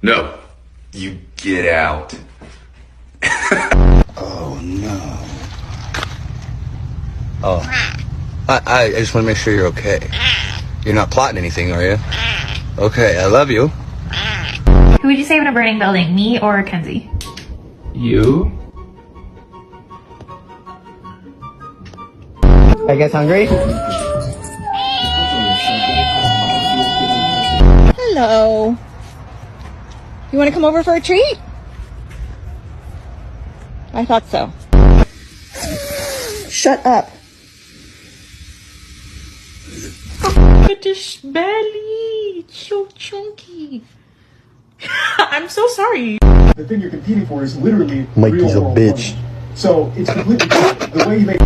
No. You get out. Oh, no. Oh. I just want to make sure you're okay. You're not plotting anything, are you? Okay, I love you. Who would you save in a burning building, me or Kenzie? You? I guess hungry? Hello. You want to come over for a treat? I thought so. Shut up. Look at this belly. It's so chunky. I'm so sorry. The thing you're competing for is literally Mikey's real a world bitch. money. So it's completely the way you make